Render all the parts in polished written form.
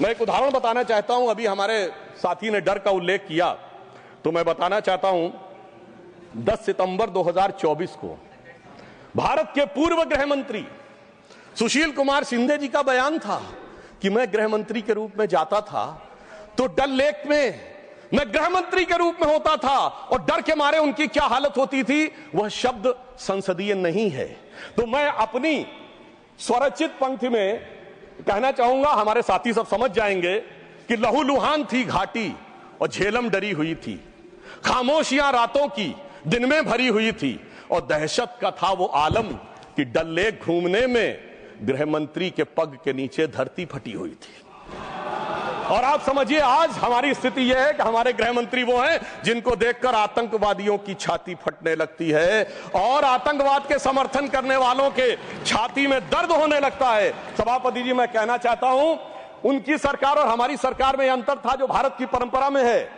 मैं एक उदाहरण बताना चाहता हूं। अभी हमारे साथी ने डर का उल्लेख किया, तो मैं बताना चाहता हूं 10 सितंबर 2024 को भारत के पूर्व गृह मंत्री सुशील कुमार शिंदे जी का बयान था कि मैं गृह मंत्री के रूप में जाता था तो डल लेक में मैं गृह मंत्री के रूप में होता था और डर के मारे उनकी क्या हालत होती थी, वह शब्द संसदीय नहीं है। तो मैं अपनी स्वरचित पंक्ति में कहना चाहूंगा, हमारे साथी सब समझ जाएंगे कि लहूलुहान थी घाटी और झेलम डरी हुई थी, खामोशियां रातों की दिन में भरी हुई थी और दहशत का था वो आलम कि डल लेक घूमने में गृह मंत्री के पग के नीचे धरती फटी हुई थी। और आप समझिए आज हमारी स्थिति यह है कि हमारे गृह मंत्री वो हैं जिनको देखकर आतंकवादियों की छाती फटने लगती है और आतंकवाद के समर्थन करने वालों के छाती में दर्द होने लगता है। सभापति जी, मैं कहना चाहता हूं उनकी सरकार और हमारी सरकार में यह अंतर था जो भारत की परंपरा में है।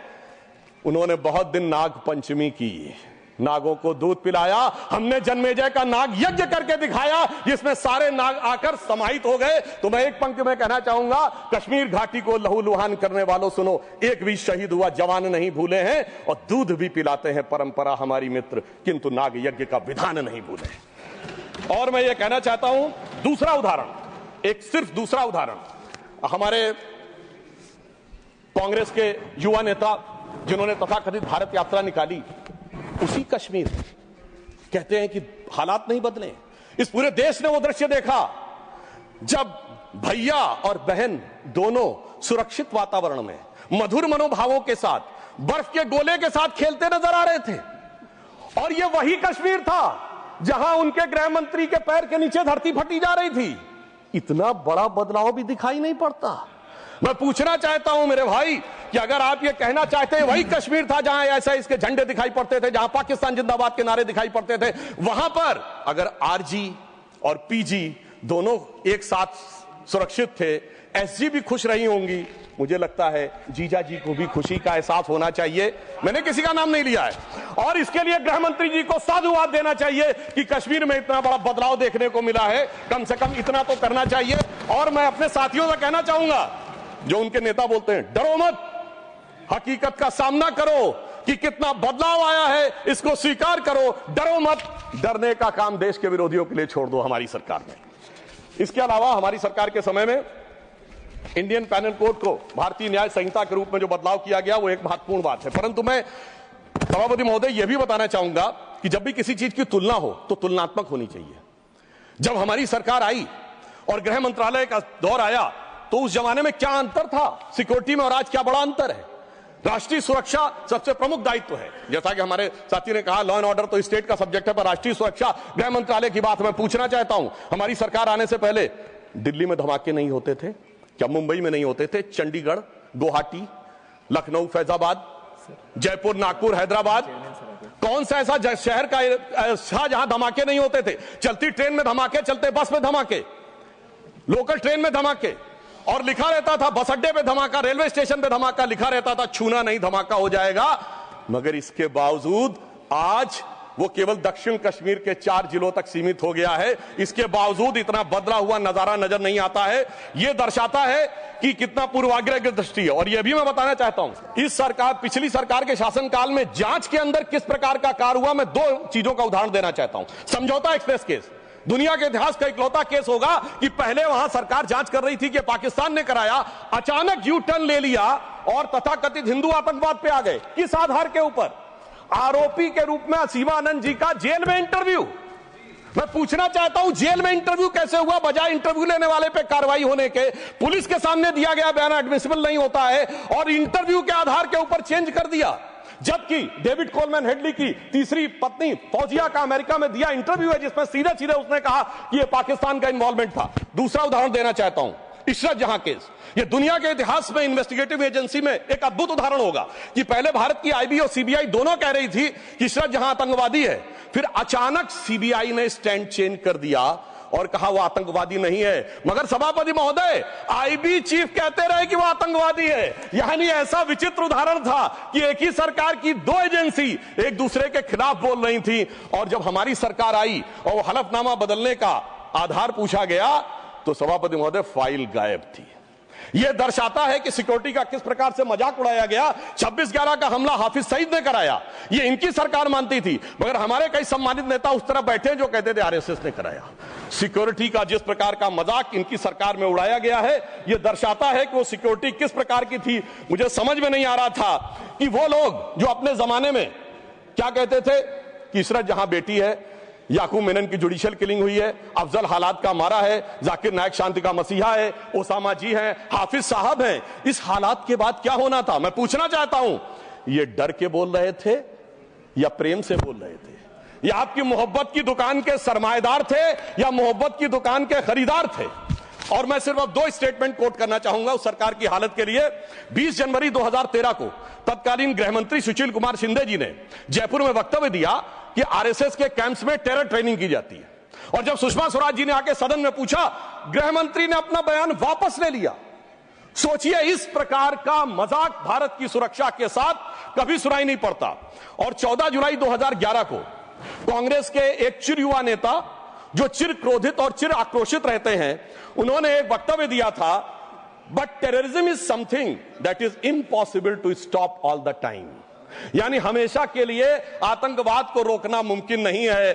उन्होंने बहुत दिन नाग पंचमी की, नागों को दूध पिलाया। हमने जन्मेजय का नाग यज्ञ करके दिखाया जिसमें सारे नाग आकर समाहित हो गए। तो मैं एक पंक्ति में कहना चाहूंगा, कश्मीर घाटी को लहूलुहान करने वालों सुनो, एक भी शहीद हुआ जवान नहीं भूले हैं और दूध भी पिलाते हैं परंपरा हमारी मित्र, किंतु नाग यज्ञ का विधान नहीं भूले। और मैं ये कहना चाहता हूं दूसरा उदाहरण, एक सिर्फ दूसरा उदाहरण, हमारे कांग्रेस के युवा नेता जिन्होंने तथाकथित भारत यात्रा निकाली, उसी कश्मीर कहते हैं कि हालात नहीं बदले। इस पूरे देश ने वो दृश्य देखा जब भैया और बहन दोनों सुरक्षित वातावरण में मधुर मनोभावों के साथ बर्फ के गोले के साथ खेलते नजर आ रहे थे। और ये वही कश्मीर था जहां उनके गृह मंत्री के पैर के नीचे धरती फटी जा रही थी। इतना बड़ा बदलाव भी दिखाई नहीं पड़ता। मैं पूछना चाहता हूं मेरे भाई कि अगर आप ये कहना चाहते हैं वही कश्मीर था जहां ऐसा इसके झंडे दिखाई पड़ते थे, जहां पाकिस्तान जिंदाबाद के नारे दिखाई पड़ते थे, वहां पर अगर आरजी और पीजी दोनों एक साथ सुरक्षित थे, एसजी भी खुश रही होंगी, मुझे लगता है जीजा जी को भी खुशी का एहसास होना चाहिए। मैंने किसी का नाम नहीं लिया है। और इसके लिए गृह मंत्री जी को साधुवाद देना चाहिए कि कश्मीर में इतना बड़ा बदलाव देखने को मिला है, कम से कम इतना तो करना चाहिए। और मैं अपने साथियों से कहना चाहूंगा जो उनके नेता बोलते हैं डरो मत, हकीकत का सामना करो कि कितना बदलाव आया है, इसको स्वीकार करो, डरो मत। डरने का काम देश के विरोधियों के लिए छोड़ दो हमारी सरकार ने। इसके अलावा हमारी सरकार के समय में इंडियन पैनल कोड को भारतीय न्याय संहिता के रूप में जो बदलाव किया गया वो एक महत्वपूर्ण बात है। परंतु मैं सभापति महोदय यह भी बताना चाहूंगा कि जब भी किसी चीज की तुलना हो तो तुलनात्मक होनी चाहिए। जब हमारी सरकार आई और गृह मंत्रालय का दौर आया तो उस जमाने में क्या अंतर था सिक्योरिटी में और आज क्या बड़ा अंतर है। राष्ट्रीय सुरक्षा सबसे प्रमुख दायित्व है। जैसा कि हमारे साथी ने कहा, लॉ एंड ऑर्डर तो स्टेट का सब्जेक्ट है, पर राष्ट्रीय सुरक्षा गृह मंत्रालय की बात मैं पूछना चाहता हूं। हमारी सरकार आने से पहले दिल्ली में धमाके नहीं होते थे क्या? मुंबई में नहीं होते थे? चंडीगढ़, गुवाहाटी, लखनऊ, फैजाबाद, जयपुर, नागपुर, हैदराबाद, कौन सा ऐसा शहर का जहां धमाके नहीं होते थे? चलती ट्रेन में धमाके, चलते बस में धमाके, लोकल ट्रेन में धमाके, और लिखा रहता था बस अड्डे पे धमाका, रेलवे स्टेशन पे धमाका, लिखा रहता था छूना नहीं धमाका हो जाएगा। मगर इसके बावजूद आज वो केवल दक्षिण कश्मीर के 4 जिलों तक सीमित हो गया है। इसके बावजूद इतना बदला हुआ नजारा नजर नहीं आता है। यह दर्शाता है कि कितना पूर्वाग्रह की दृष्टि है। और यह भी मैं बताना चाहता हूं, इस सरकार, पिछली सरकार के शासनकाल में जांच के अंदर किस प्रकार का कार्य हुआ, मैं 2 चीजों का उदाहरण देना चाहता हूं। समझौता एक्सप्रेस केस दुनिया के इतिहास का इकलौता केस होगा कि पहले वहां सरकार जांच कर रही थी कि पाकिस्तान ने कराया, अचानक यू टर्न ले लिया और तथाकथित हिंदू आतंकवाद पे आ गए। किस आधार के ऊपर? आरोपी के रूप में असीमा आनंद जी का जेल में इंटरव्यू। मैं पूछना चाहता हूं जेल में इंटरव्यू कैसे हुआ? बजाय इंटरव्यू लेने वाले पे कार्रवाई होने के पुलिस के सामने दिया गया बयान एडमिसिबल नहीं होता है और इंटरव्यू के आधार के ऊपर चेंज कर दिया। जबकि डेविड कोलमैन हेडली की तीसरी पत्नी फौजिया का अमेरिका में दिया इंटरव्यू है जिसमें सीधे सीधे उसने कहा कि यह पाकिस्तान का इन्वॉल्वमेंट था। दूसरा उदाहरण देना चाहता हूं, इशरत जहां केस। यह दुनिया के इतिहास में इन्वेस्टिगेटिव एजेंसी में एक अद्भुत उदाहरण होगा कि पहले भारत की आईबी और सीबीआई दोनों कह रही थी कि इशरत जहां आतंकवादी है, फिर अचानक सीबीआई ने स्टैंड चेंज कर दिया और कहा वो आतंकवादी नहीं है। मगर सभापति महोदय, आईबी चीफ कहते रहे कि वो आतंकवादी है। यानी ऐसा विचित्र उदाहरण था कि एक ही सरकार की 2 एजेंसी एक दूसरे के खिलाफ बोल रही थी। और जब हमारी सरकार आई और वो हलफनामा बदलने का आधार पूछा गया तो सभापति महोदय फाइल गायब थी। यह दर्शाता है कि सिक्योरिटी का किस प्रकार से मजाक उड़ाया गया। 26/11 का हमला हाफिज सईद ने कराया, यह इनकी सरकार मानती थी, मगर हमारे कई सम्मानित नेता उस तरफ बैठे हैं जो कहते थे आरएसएस ने कराया। सिक्योरिटी का जिस प्रकार का मजाक इनकी सरकार में उड़ाया गया है, यह दर्शाता है कि वो सिक्योरिटी किस प्रकार की थी। मुझे समझ में नहीं आ रहा था कि वो लोग जो अपने जमाने में क्या कहते थे कि इशरत जहां बेटी है, याकूब मेनन की जुडिशियल किलिंग हुई है, अफजल हालात का मारा है, जाकिर नायक शांति का मसीहा है, ओसामा जी हैं, हाफिज साहब हैं, इस हालात के बाद क्या होना था? मैं पूछना चाहता हूं, ये डर के बोल रहे थे या प्रेम से बोल रहे थे? या आपकी मोहब्बत की दुकान के सरमाएदार थे या मोहब्बत की दुकान के खरीदार थे? और मैं सिर्फ अब 2 स्टेटमेंट कोट करना चाहूंगा उस सरकार की हालत के लिए। 20 जनवरी 2013 को तत्कालीन गृह मंत्री सुशील कुमार शिंदे जी ने जयपुर में वक्तव्य दिया कि आरएसएस के कैंप्स में टेरर ट्रेनिंग की जाती है, और जब सुषमा स्वराज जी ने आके सदन में पूछा, गृह मंत्री ने अपना बयान वापस ले लिया। सोचिए, इस प्रकार का मजाक भारत की सुरक्षा के साथ कभी सुनाई नहीं पड़ता। और 14 जुलाई 2011 को कांग्रेस के एक चिर युवा नेता जो चिर क्रोधित और चिर आक्रोशित रहते हैं, उन्होंने एक वक्तव्य दिया था, but terrorism is something that is impossible to stop all the time. यानी हमेशा के लिए आतंकवाद को रोकना मुमकिन नहीं है।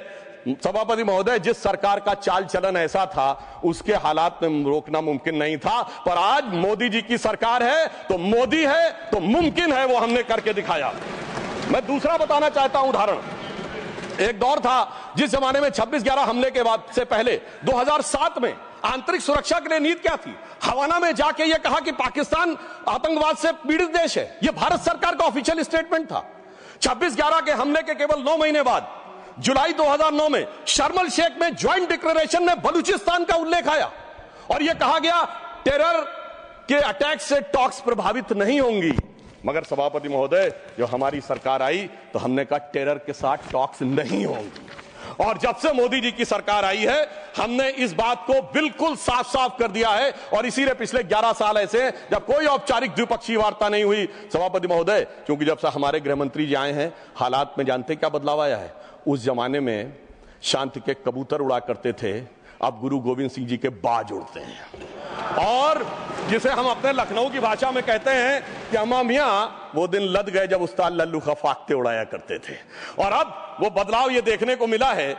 सभापति महोदय, जिस सरकार का चाल चलन ऐसा था, उसके हालात में रोकना मुमकिन नहीं था, पर आज मोदी जी की सरकार है तो मोदी है तो मुमकिन है, वो हमने करके दिखाया। मैं दूसरा बताना चाहता हूं उदाहरण। एक दौर था जिस जमाने में 26/11 हमले के बाद से पहले 2007 में आंतरिक सुरक्षा के लिए नीति क्या थी? हवाना में जाके यह कहा कि पाकिस्तान आतंकवाद से पीड़ित देश है। यह भारत सरकार का ऑफिशियल स्टेटमेंट था। 26/11 के हमले के केवल 9 महीने बाद जुलाई 2009 में शर्म शेख में ज्वाइंट डिक्लेरेशन में बलूचिस्तान का उल्लेख आया और यह कहा गया टेरर के अटैक से टॉक्स प्रभावित नहीं होंगी। मगर सभापति महोदय, जो हमारी सरकार आई तो हमने कहा टेरर के साथ टॉक्स नहीं होंगी। और जब से मोदी जी की सरकार आई है, हमने इस बात को बिल्कुल साफ साफ कर दिया है। और इसीलिए पिछले 11 साल ऐसे जब कोई औपचारिक द्विपक्षीय वार्ता नहीं हुई, सभापति महोदय, क्योंकि जब से हमारे गृह मंत्री जी आए हैं, हालात में जानते क्या बदलाव आया है? उस जमाने में शांति के कबूतर उड़ा करते थे, अब गुरु गोविंद सिंह जी के बाज उड़ते हैं। और जिसे हम अपने लखनऊ की भाषा में कहते हैं कि अम्मा मियाँ वो दिन लद गए जब उस्ताद लल्लू खफाकते उड़ाया करते थे। और अब वो बदलाव ये देखने को मिला है।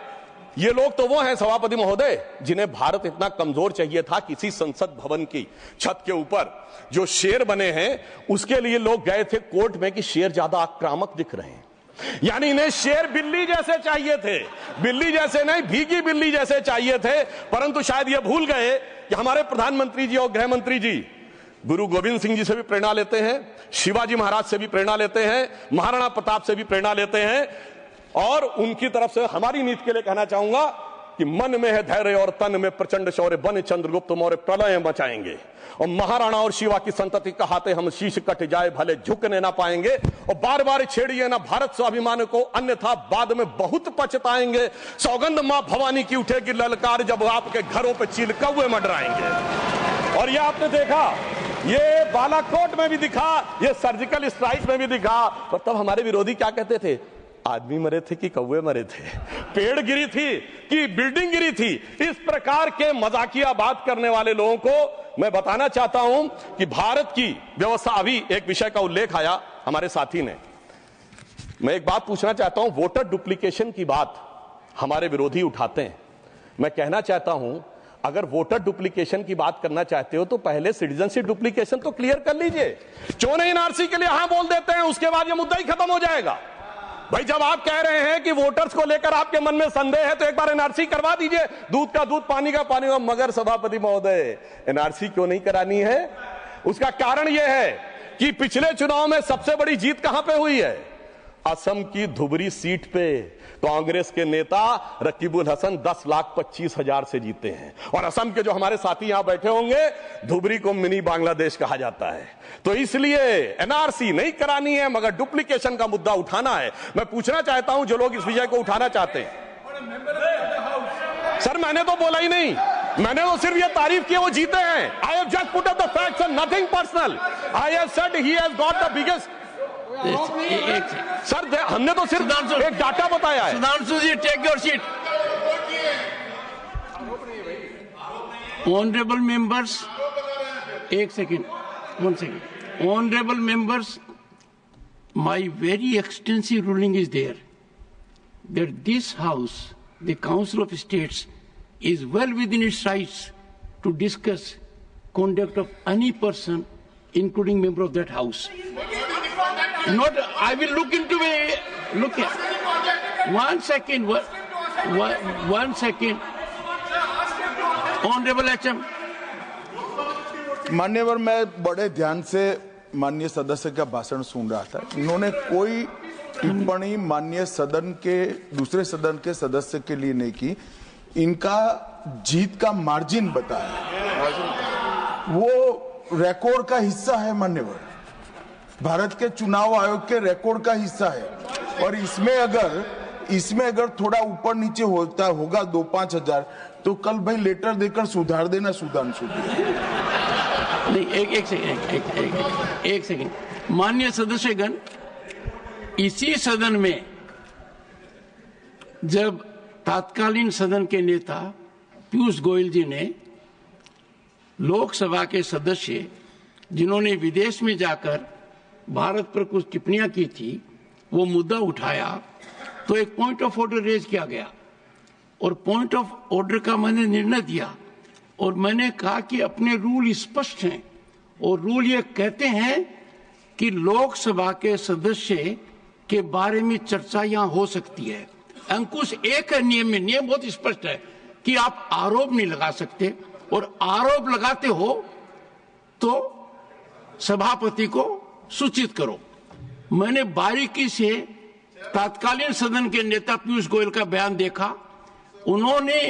ये लोग तो वो हैं सभापति महोदय जिन्हें भारत इतना कमजोर चाहिए था, किसी संसद भवन की छत के ऊपर जो शेर बने हैं उसके लिए लोग गए थे कोर्ट में कि शेर ज्यादा आक्रामक दिख रहे हैं। यानी इन्हें शेर बिल्ली जैसे चाहिए थे, बिल्ली जैसे नहीं, भीगी बिल्ली जैसे चाहिए थे। परंतु शायद ये भूल गए कि हमारे प्रधानमंत्री जी और गृह मंत्री जी गुरु गोविंद सिंह जी से भी प्रेरणा लेते हैं, शिवाजी महाराज से भी प्रेरणा लेते हैं, महाराणा प्रताप से भी प्रेरणा लेते हैं। और उनकी तरफ से हमारी नीति के लिए कहना चाहूंगा कि मन में है धैर्य और तन में प्रचंड शौर्य, बन चंद्रगुप्त मौर्य प्रलय मचाएंगे। और महाराणा और शिवा की संतति कहाते हम शीश कट जाए भले झुकने ना पाएंगे। और बार बार छेड़िए ना भारत स्वाभिमान को, अन्यथा बाद में बहुत पछताएंगे। सौगंध मां भवानी की उठेगी ललकार जब आपके घरों पे चील कौवे मंडराएंगे। और यह आपने देखा, ये बालाकोट में भी दिखा, ये सर्जिकल स्ट्राइक में भी दिखा। और तब हमारे विरोधी क्या कहते थे? आदमी मरे थे कि कौवे मरे थे, पेड़ गिरी थी कि बिल्डिंग गिरी थी। इस प्रकार के मजाकिया बात करने वाले लोगों को मैं बताना चाहता हूं कि भारत की व्यवस्था, अभी एक विषय का उल्लेख आया हमारे साथी ने, मैं एक बात पूछना चाहता हूं। वोटर डुप्लीकेशन की बात हमारे विरोधी उठाते हैं। मैं कहना चाहता हूं, अगर वोटर डुप्लीकेशन की बात करना चाहते हो तो पहले सिटीजनशिप डुप्लीकेशन तो क्लियर कर लीजिए। क्यों नहीं एनआरसी के लिए हां बोल देते हैं, उसके बाद यह मुद्दा ही खत्म हो जाएगा। भाई, जब आप कह रहे हैं कि वोटर्स को लेकर आपके मन में संदेह है तो एक बार एनआरसी करवा दीजिए, दूध का दूध पानी का पानी। मगर सभापति महोदय, एनआरसी क्यों नहीं करानी है? उसका कारण यह है कि पिछले चुनाव में सबसे बड़ी जीत कहां पे हुई है? असम की धुबरी सीट पे कांग्रेस के नेता रकीबुल हसन 10,25,000 से जीते हैं। और असम के जो हमारे साथी यहां बैठे होंगे, धुबरी को मिनी बांग्लादेश कहा जाता है। तो इसलिए एनआरसी नहीं करानी है, मगर डुप्लीकेशन का मुद्दा उठाना है। मैं पूछना चाहता हूं जो लोग इस विषय को उठाना चाहते हैं। सर, मैंने तो बोला ही नहीं, मैंने तो सिर्फ ये तारीफ की वो जीते हैं। I have just put up the facts and nothing personal. I have said he has got the biggest. Sir, हमने तो सिर्फ एक डाटा बताया है। Sudhanshu ji, take your seat. Honourable members, एक second, 1 second. Honorable members, my very extensive ruling is there that this House, the Council of States, is well within its rights to discuss conduct of any person, including member of that House. Not, I will look into it. Look here. 1 second. 1 second. Honorable HM. मान्यवर, मैं बड़े ध्यान से माननीय सदस्य का भाषण सुन रहा था। इन्होंने कोई टिप्पणी माननीय सदन के दूसरे सदन के सदस्य के लिए नहीं की। इनका जीत का मार्जिन बताया, वो रिकॉर्ड का हिस्सा है मान्यवर, भारत के चुनाव आयोग के रिकॉर्ड का हिस्सा है। और इसमें अगर थोड़ा ऊपर नीचे होगा 2-5 हजार, तो कल भाई लेटर देकर सुधार देना सुधांशु। नहीं, एक सेकेंड। माननीय सदस्यगण, इसी सदन में जब तत्कालीन सदन के नेता पीयूष गोयल जी ने लोकसभा के सदस्य जिन्होंने विदेश में जाकर भारत पर कुछ टिप्पणियां की थी, वो मुद्दा उठाया, तो एक पॉइंट ऑफ ऑर्डर रेज किया गया और पॉइंट ऑफ ऑर्डर का मैंने निर्णय दिया और मैंने कहा कि अपने रूल स्पष्ट हैं और रूल ये कहते हैं कि लोकसभा के सदस्य के बारे में चर्चा यहां हो सकती है। अंकुश एक है नियम में, नियम बहुत स्पष्ट है कि आप आरोप नहीं लगा सकते, और आरोप लगाते हो तो सभापति को सूचित करो। मैंने बारीकी से तत्कालीन सदन के नेता पीयूष गोयल का बयान देखा। उन्होंने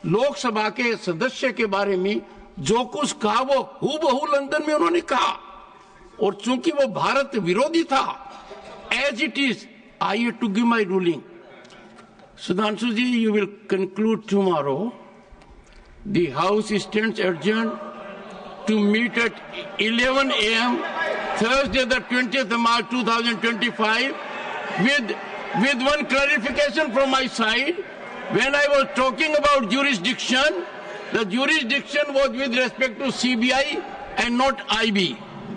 लोकसभा के सदस्य के बारे में जो कुछ कहा वो हूबहू लंदन में उन्होंने कहा, और चूंकि वो भारत विरोधी था, as it is I have to give my ruling. Sudhanshu ji, you will conclude tomorrow. The House stands adjourned to meet at 11 a.m. Thursday, the 20th of March 2025, with one clarification from my side. When I was talking about jurisdiction, the jurisdiction was with respect to CBI and not IB.